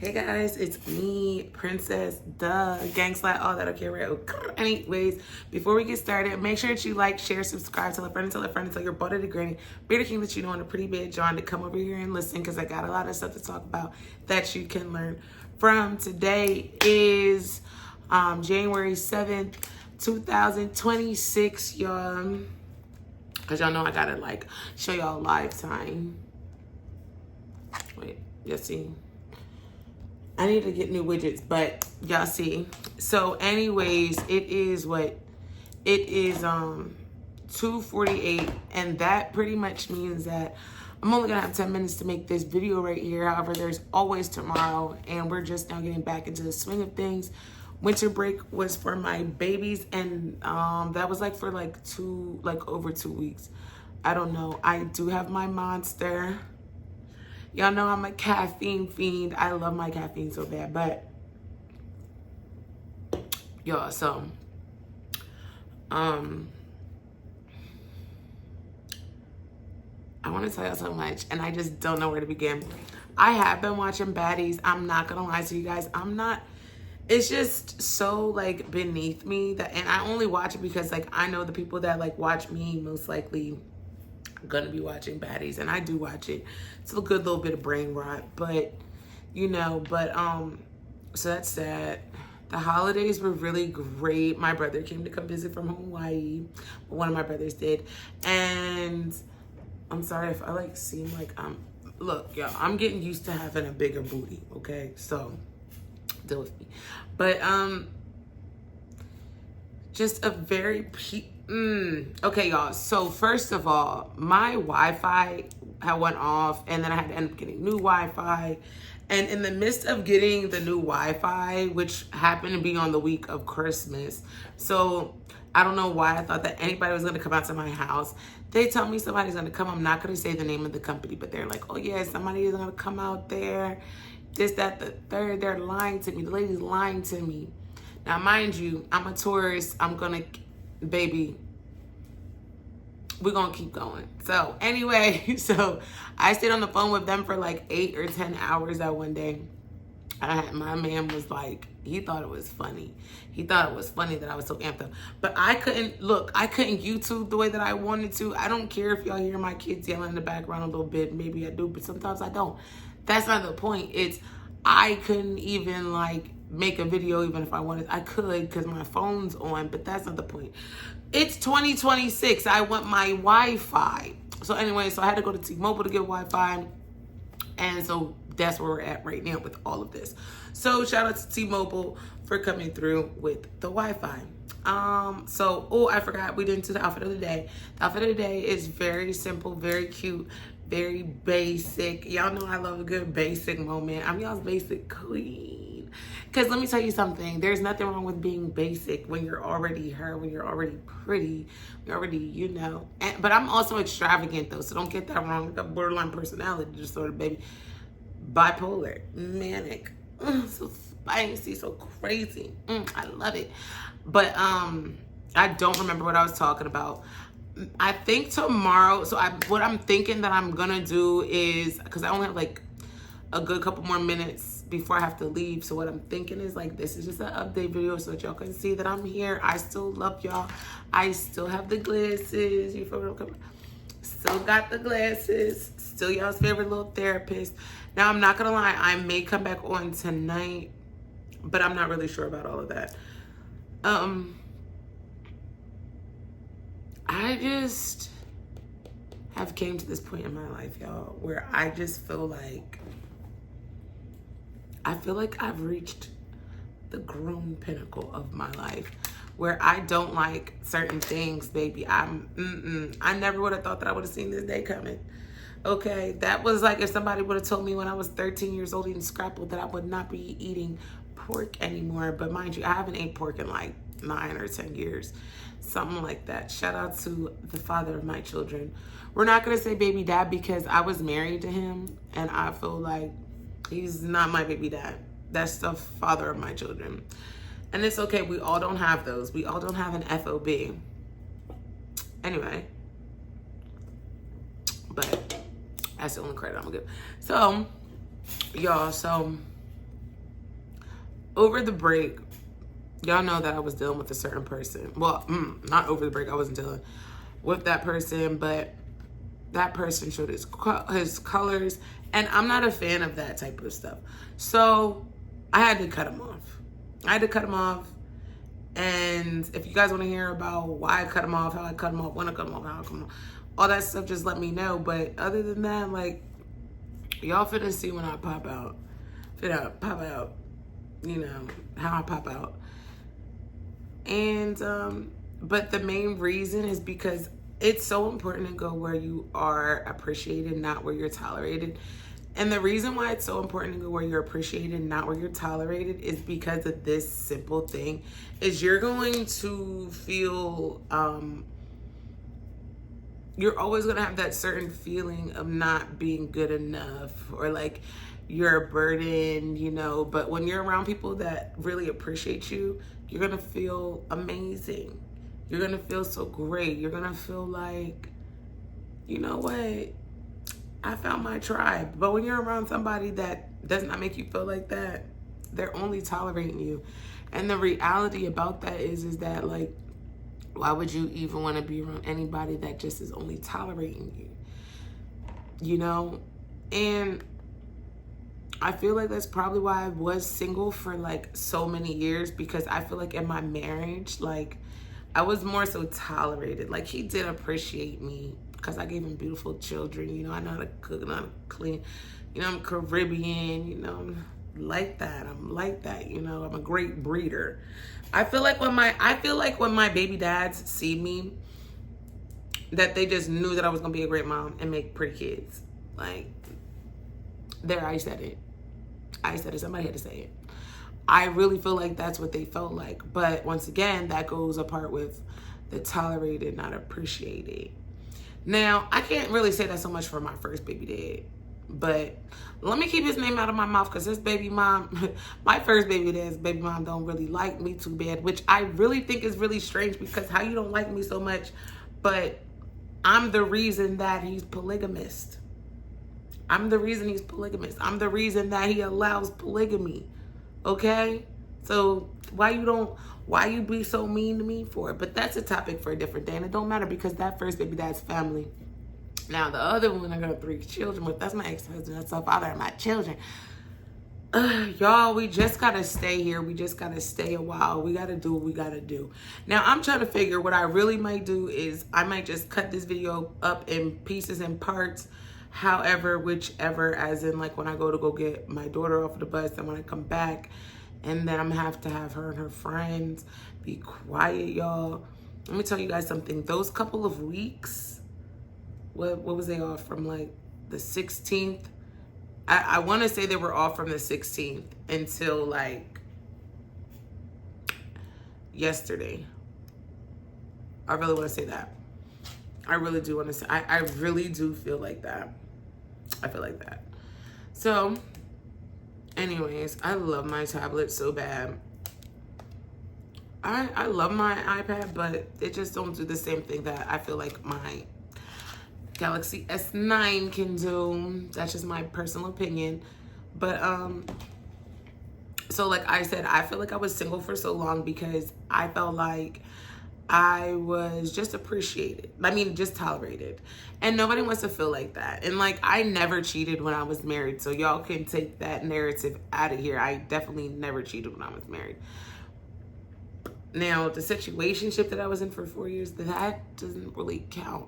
Hey guys, it's me, Princess, gang slap, all that, okay, right? Anyways, before we get started, make sure that you like, share, subscribe, tell a friend, tell your butter to granny, be the king that you know, and a pretty bad John to come over here and listen, because I got a lot of stuff to talk about that you can learn from. Today is January 7th, 2026, y'all. Because y'all know I gotta like show y'all live time. Wait, you see? I need to get new widgets, but y'all see. So anyways, it is 2:48, and that pretty much means that I'm only gonna have 10 minutes to make this video right here. However, there's always tomorrow, and we're just now getting back into the swing of things. Winter break was for my babies, and that was like for like over 2 weeks. I don't know. I do have my Monster. Y'all know I'm a caffeine fiend. I love my caffeine so bad, but y'all, so I want to tell y'all so much, and I just don't know where to begin. I have been watching Baddies. I'm not gonna lie to you guys. It's just so like beneath me that, and I only watch it because like I know the people that like watch me most likely gonna be watching Baddies, and I do watch it. It's a good little bit of brain rot, but you know, so that's sad. The holidays were really great. My brother came to come visit from Hawaii. One of my brothers did, and I'm sorry if I like seem like look, y'all, I'm getting used to having a bigger booty, okay? So deal with me. But just a very okay, y'all. So first of all, my Wi-Fi had went off, and then I had to end up getting new Wi-Fi. And in the midst of getting the new Wi-Fi, which happened to be on the week of Christmas, so I don't know why I thought that anybody was gonna come out to my house. They tell me somebody's gonna come. I'm not gonna say the name of the company, but they're like, oh yeah, somebody is gonna come out there. This, that, the third. They're lying to me. The lady's lying to me. Now, mind you, I'm a tourist. Baby, we're gonna keep going. So anyway, so I stayed on the phone with them for like 8 or 10 hours that one day. My man was like, he thought it was funny. He thought it was funny that I was so amped up. But I couldn't YouTube the way that I wanted to. I don't care if y'all hear my kids yelling in the background a little bit. Maybe I do, but sometimes I don't. That's not the point. I couldn't even like make a video even if I wanted. I could because my phone's on, but that's not the point. It's 2026. I want my Wi-Fi. So anyway, so I had to go to T-Mobile to get Wi-Fi. And so that's where we're at right now with all of this. So shout out to T-Mobile for coming through with the Wi-Fi. Oh, I forgot we didn't do the outfit of the day. The outfit of the day is very simple, very cute, very basic. Y'all know I love a good basic moment. I'm y'all's basic queen. Because let me tell you something. There's nothing wrong with being basic when you're already her, when you're already pretty, you're already, you know. But I'm also extravagant, though, so don't get that wrong. I got borderline personality disorder, baby. Bipolar, manic, so spicy, so crazy. I love it. But I don't remember what I was talking about. I think tomorrow, what I'm thinking that I'm gonna do is, because I only have like a good couple more minutes before I have to leave, so what I'm thinking is like, this is just an update video so that y'all can see that I'm here. I still love y'all. I still have the glasses. You feel what I'm coming? Still got the glasses. Still y'all's favorite little therapist. Now, I'm not gonna lie, I may come back on tonight, but I'm not really sure about all of that. I just have came to this point in my life, y'all, where I just feel like I've reached the grown pinnacle of my life, where I don't like certain things, baby. I never would have thought that I would have seen this day coming. Okay, that was like if somebody would have told me when I was 13 years old eating scrapple that I would not be eating pork anymore. But mind you, I haven't ate pork in like 9 or 10 years. Something like that. Shout out to the father of my children. We're not going to say baby dad because I was married to him, and I feel like he's not my baby dad. That's the father of my children. And it's okay. We all don't have those. We all don't have an FOB. Anyway. But that's the only credit I'm gonna give. So, y'all, over the break, y'all know that I was dealing with a certain person. Well, not over the break, I wasn't dealing with that person, but that person showed his colors, and I'm not a fan of that type of stuff. So I had to cut him off. And if you guys want to hear about why I cut him off, how I cut him off, when I cut him off, how I cut him off, all that stuff, just let me know. But other than that, like, y'all finna see when I pop out. You know, how I pop out. And, but the main reason is because it's so important to go where you are appreciated, not where you're tolerated. And the reason why it's so important to go where you're appreciated, not where you're tolerated, is because of this simple thing. Is you're going to feel, you're always going to have that certain feeling of not being good enough, or like you're a burden, you know. But when you're around people that really appreciate you, you're going to feel amazing. You're going to feel so great. You're going to feel like, you know what? I found my tribe. But when you're around somebody that does not make you feel like that, they're only tolerating you. And the reality about that is that, like, why would you even want to be around anybody that just is only tolerating you? You know? And I feel like that's probably why I was single for like so many years, because I feel like in my marriage, like, I was more so tolerated. Like, he did appreciate me because I gave him beautiful children. You know, I know how to cook and how to clean. You know, I'm Caribbean. You know, I'm like that. You know, I'm a great breeder. I feel like when my baby dads see me, that they just knew that I was gonna be a great mom and make pretty kids. Like, there, I said it. Somebody had to say it. I really feel like that's what they felt like. But once again, that goes apart with the tolerated, not appreciated. Now, I can't really say that so much for my first baby dad, but let me keep his name out of my mouth, because his baby mom, my first baby dad's baby mom, don't really like me too bad, which I really think is really strange, because how you don't like me so much, but I'm the reason that he's polygamist. I'm the reason that he allows polygamy. Okay? So why you be so mean to me for it? But that's a topic for a different day. And it don't matter, because that first baby dad's family. Now, the other one I got 3 children with, that's my ex-husband. That's the father of my children. Y'all, we just got to stay here. We just got to stay a while. We got to do what we got to do. Now, I'm trying to figure what I really might do is I might just cut this video up in pieces and parts. However, whichever, as in like when I go get my daughter off the bus, and when I come back, and then I'm gonna have to have her and her friends. Be quiet, y'all. Let me tell you guys something. Those couple of weeks, what was they off from, like the 16th? I want to say they were off from the 16th until like yesterday. I really want to say that. I really do want to say, I really do feel like that. I feel like that. So, anyways, I love my tablet so bad. I love my iPad, but it just don't do the same thing that I feel like my Galaxy S9 can do. That's just my personal opinion. But, so like I said, I feel like I was single for so long because I felt like I was just appreciated. I mean, just tolerated. And nobody wants to feel like that. And like, I never cheated when I was married. So y'all can take that narrative out of here. I definitely never cheated when I was married. Now, the situationship that I was in for 4 years, that doesn't really count.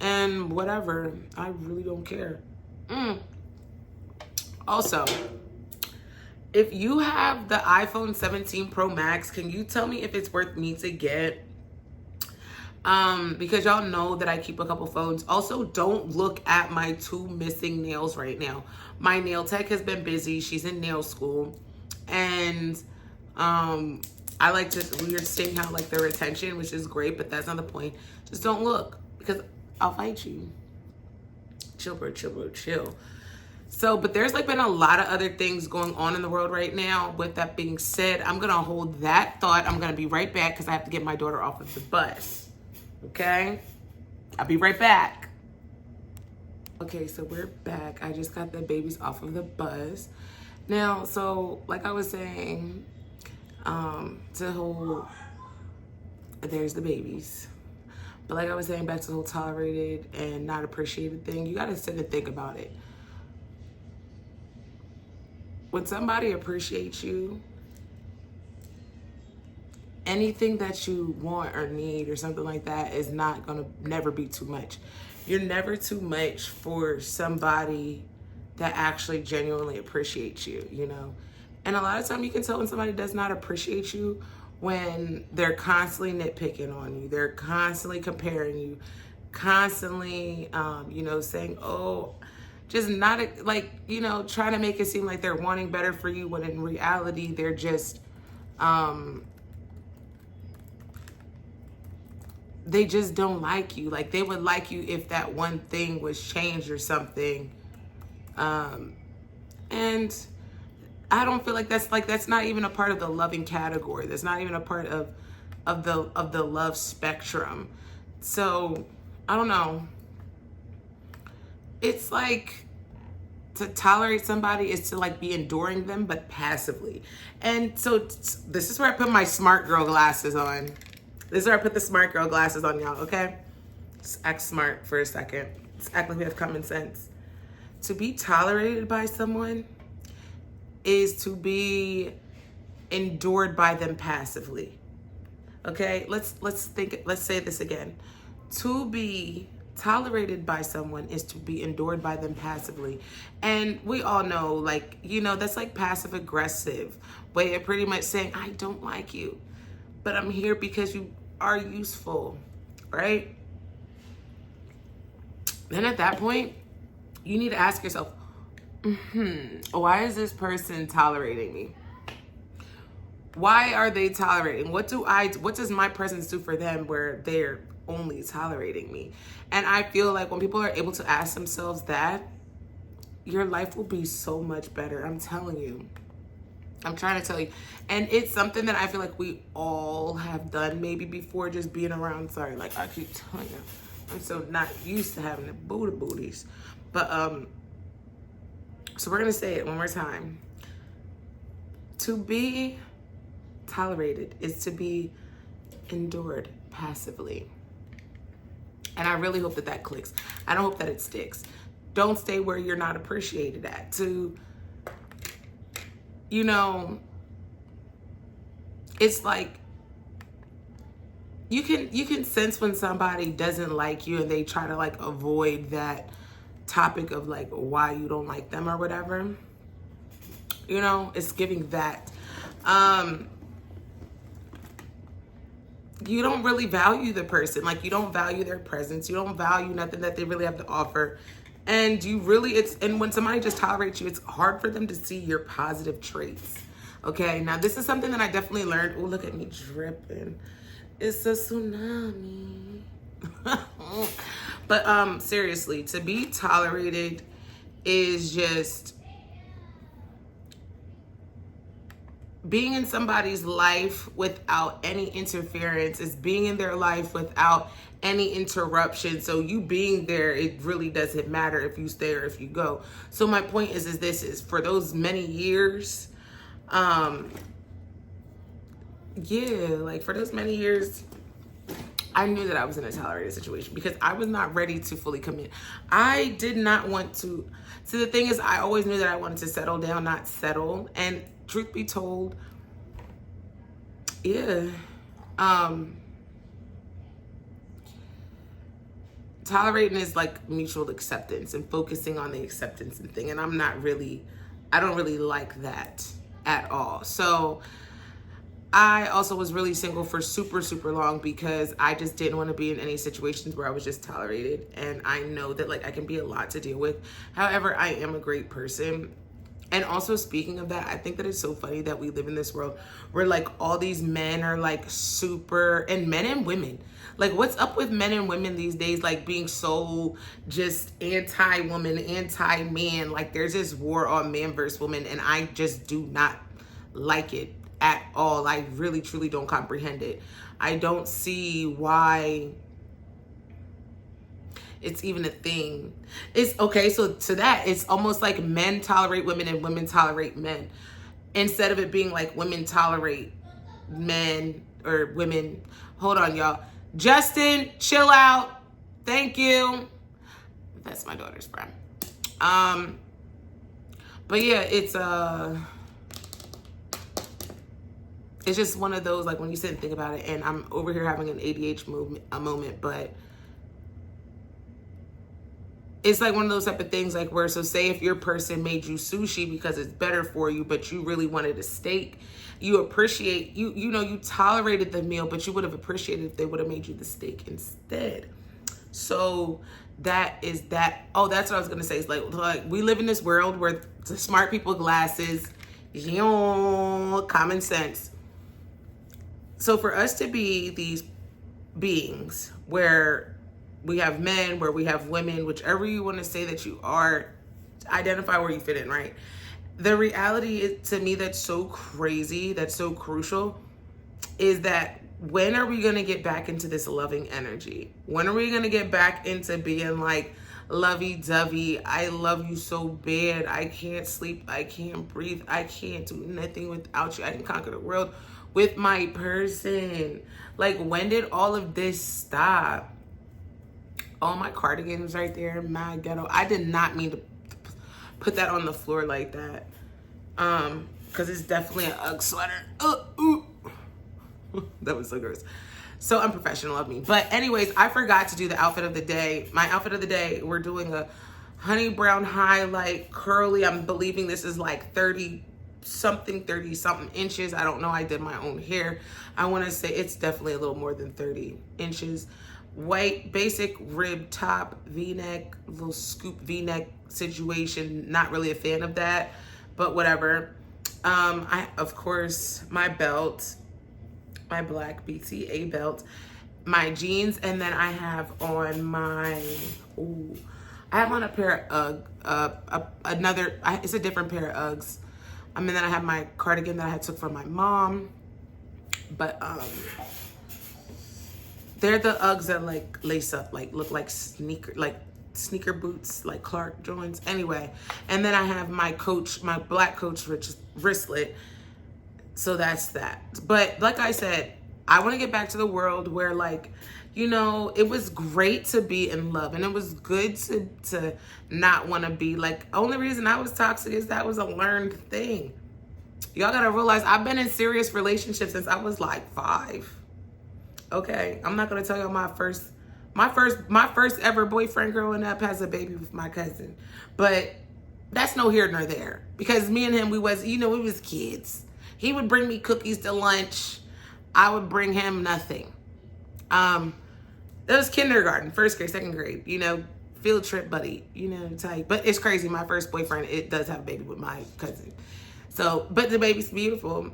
And whatever, I really don't care. Also, if you have the iPhone 17 Pro Max, can you tell me if it's worth me to get? Because y'all know that I keep a couple phones. Also, don't look at my 2 missing nails right now. My nail tech has been busy. She's in nail school. And I like to, we're seeing how like their retention, which is great, but that's not the point. Just don't look, because I'll fight you. Chill, bro, chill, bro, chill. So, but there's like been a lot of other things going on in the world right now. With that being said, I'm going to hold that thought. I'm going to be right back because I have to get my daughter off of the bus. Okay? I'll be right back. Okay, so we're back. I just got the babies off of the bus. Now, so like I was saying, to the whole, there's the babies. But like I was saying, back to the whole tolerated and not appreciated thing, you gotta sit and think about it. When somebody appreciates you, anything that you want or need or something like that is not gonna never be too much. You're never too much for somebody that actually genuinely appreciates you, you know? And a lot of time you can tell when somebody does not appreciate you when they're constantly nitpicking on you. They're constantly comparing you, constantly, you know, saying, oh, just not like, you know, trying to make it seem like they're wanting better for you when in reality they're just, they just don't like you. Like they would like you if that one thing was changed or something. And I don't feel like that's not even a part of the loving category. That's not even a part of the love spectrum. So I don't know. It's like to tolerate somebody is to like be enduring them, but passively. And so this is where I put my smart girl glasses on. This is where I put the smart girl glasses on, y'all, okay? Let's act smart for a second. Let's act like we have common sense. To be tolerated by someone is to be endured by them passively. Okay? Let's say this again. To be tolerated by someone is to be endured by them passively. And we all know, like, you know, that's like passive aggressive way of pretty much saying, I don't like you, but I'm here because you are useful, right? Then at that point, you need to ask yourself, why is this person tolerating me? Why are they tolerating? What does my presence do for them where they're only tolerating me? And I feel like when people are able to ask themselves that, your life will be so much better. I'm telling you. I'm trying to tell you. And it's something that I feel like we all have done maybe before, just being around. Sorry, like I keep telling you, I'm so not used to having the booties. But so we're gonna say it one more time. To be tolerated is to be endured passively. And I really hope that clicks. I don't hope that it sticks. Don't stay where you're not appreciated at. To, you know, it's like you can sense when somebody doesn't like you and they try to like avoid that topic of like why you don't like them or whatever. You know, it's giving that. You don't really value the person. Like you don't value their presence. You don't value nothing that they really have to offer. And you really, and when somebody just tolerates you, it's hard for them to see your positive traits. Okay, now this is something that I definitely learned. Oh, look at me dripping. It's a tsunami. But seriously, to be tolerated is just being in somebody's life without any interference, is being in their life without any interruption. So you being there, it really doesn't matter if you stay or if you go. So my point is this is for those many years, like for those many years, I knew that I was in a tolerated situation because I was not ready to fully commit. I did not want to. So the thing is, I always knew that I wanted to settle down, not settle. And truth be told, tolerating is like mutual acceptance and focusing on the acceptance and thing. And I don't really like that at all. So I also was really single for super, super long because I just didn't want to be in any situations where I was just tolerated. And I know that like I can be a lot to deal with. However, I am a great person. And also speaking of that, I think that it's so funny that we live in this world where like all these men are like super, and men and women, like what's up with men and women these days, like being so just anti-woman, anti-man, like there's this war on man versus woman, and I just do not like it at all. I really, truly don't comprehend it. I don't see why. it's even a thing. It's okay. So to that, it's almost like men tolerate women and women tolerate men, instead of it being like women tolerate men or women. Hold on, y'all. Justin, chill out. Thank you. That's my daughter's friend. But yeah, it's just one of those, like, when you sit and think about it, and I'm over here having an ADHD moment, but it's like one of those type of things, like, where, so say if your person made you sushi because it's better for you, but you really wanted a steak, you appreciate, you know, you tolerated the meal, but you would have appreciated if they would have made you the steak instead. So that is that. Oh, that's what I was gonna say. It's like we live in this world where the smart people glasses, common sense. So for us to be these beings where we have men, where we have women, whichever you want to say that you are, identify where you fit in, right? The reality is, to me, that's so crazy, that's so crucial, is that when are we going to get back into this loving energy? When are we going to get back into being like lovey-dovey? I love you so bad. I can't sleep. I can't breathe. I can't do nothing without you. I can conquer the world with my person. Like, when did all of this stop? All my cardigans right there, mad ghetto. I did not mean to put that on the floor like that. Because it's definitely an UGG sweater. That was so gross. So unprofessional of me. But anyways, I forgot to do the outfit of the day. My outfit of the day, we're doing a honey brown highlight curly. I'm believing this is like 30 something inches. I don't know. I did my own hair. I want to say it's definitely a little more than 30 inches. White basic rib top, V-neck, little scoop V-neck situation. Not really a fan of that, but whatever. I, of course, my belt, my black BTA belt, my jeans, and then I have on my, I have on a pair of it's a different pair of Uggs. And then I have my cardigan that I had took from my mom, but they're the Uggs that like lace up, like look like sneaker boots, like Clark joints. Anyway, and then I have my black Coach wristlet. So that's that. But like I said, I want to get back to the world where, like, you know, it was great to be in love, and it was good to not want to be. Like, only reason I was toxic is that was a learned thing. Y'all gotta realize I've been in serious relationships since I was like 5. Okay, I'm not gonna tell y'all my first ever boyfriend growing up has a baby with my cousin, but that's no here nor there, because me and him, we was kids. He would bring me cookies to lunch. I would bring him nothing. It was kindergarten, first grade, second grade, you know, field trip buddy, you know, type. But it's crazy. My first boyfriend, it does have a baby with my cousin. So, but the baby's beautiful.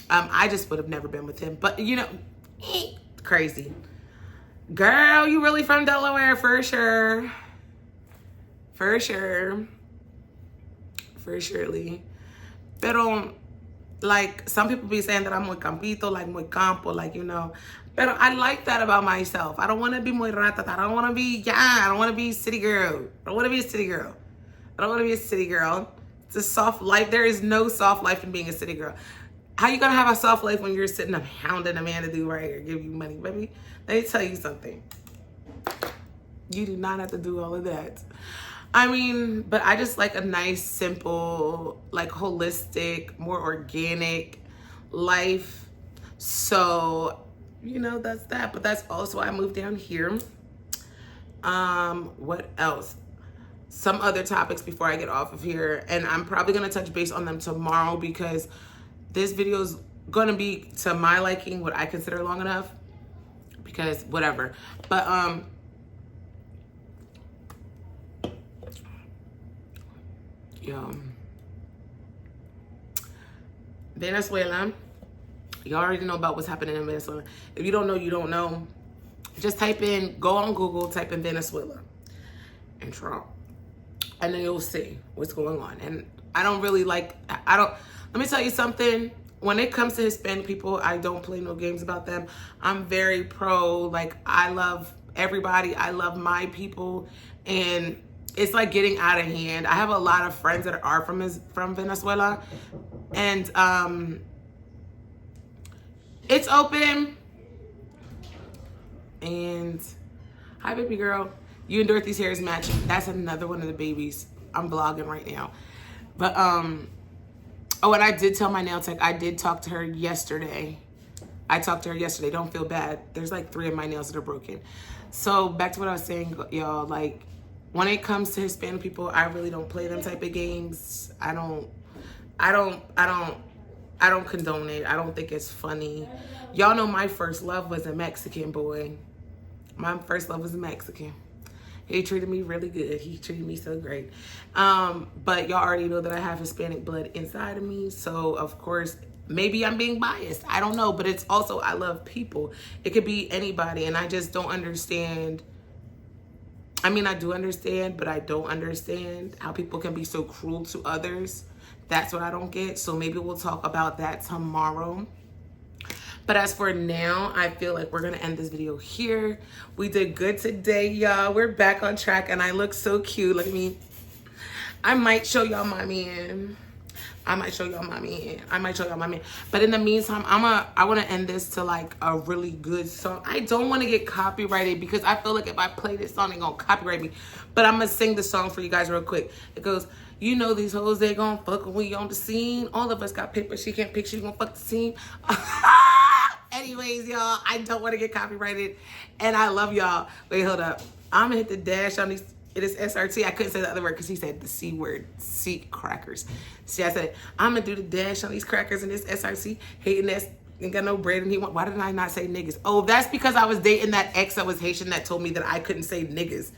I just would have never been with him. But, you know, crazy. Girl, you really from Delaware, for sure. For sure. For surely. Pero, like, some people be saying that I'm muy campito, like muy campo, like, you know. But I like that about myself. I don't want to be muy ratata. I don't want to be, I don't want to be city girl. I don't want to be a city girl. I don't want to be a city girl. It's a soft life. There is no soft life in being a city girl. How you going to have a soft life when you're sitting up hounding a man to do right or give you money, baby? Let me tell you something. You do not have to do all of that. I mean, but I just like a nice, simple, like holistic, more organic life. So, you know, that's that. But that's also why I moved down here. What else? Some other topics before I get off of here. And I'm probably going to touch base on them tomorrow, because this video is going to be to my liking, what I consider long enough. Because whatever. But, Venezuela. You already know about what's happening in Venezuela. If you don't know, you don't know. Just go on Google, type in Venezuela and Trump, and then you'll see what's going on. And let me tell you something. When it comes to Hispanic people, I don't play no games about them. I'm very pro, like, I love everybody. I love my people. And it's like getting out of hand. I have a lot of friends that are from Venezuela. And it's open. And hi, baby girl. You and Dorothy's hair is matching. That's another one of the babies. I'm vlogging right now. But, oh, and I did tell my nail tech, I did talk to her yesterday. Don't feel bad. There's like 3 of my nails that are broken. So back to what I was saying, y'all, like when it comes to Hispanic people, I really don't play them type of games. I don't condone it. I don't think it's funny. Y'all know my first love was a Mexican boy. My first love was a Mexican. He treated me really good. He treated me so great. But y'all already know that I have Hispanic blood inside of me. So, of course, maybe I'm being biased. I don't know. But it's also, I love people. It could be anybody. And I just don't understand. I mean, I do understand, but I don't understand how people can be so cruel to others. That's what I don't get. So maybe we'll talk about that tomorrow. But as for now, I feel like we're going to end this video here. We did good today, y'all. We're back on track, and I look so cute. Look at me. I might show y'all my man. But in the meantime, I want to end this to like a really good song. I don't want to get copyrighted because I feel like if I play this song, they're going to copyright me. But I'm going to sing the song for you guys real quick. It goes, you know these hoes, they going to fuck when we on the scene. All of us got paper. She can't pick. She going to fuck the scene. Anyways, y'all, I don't want to get copyrighted. And I love y'all. Wait, hold up. I'm going to hit the dash on these. It is SRT. I couldn't say the other word because he said the C word. C crackers. See, I said it. I'm going to do the dash on these crackers and this SRT. Hating that ain't got no bread and he want. Why did I not say niggas? Oh, that's because I was dating that ex that was Haitian that told me that I couldn't say niggas.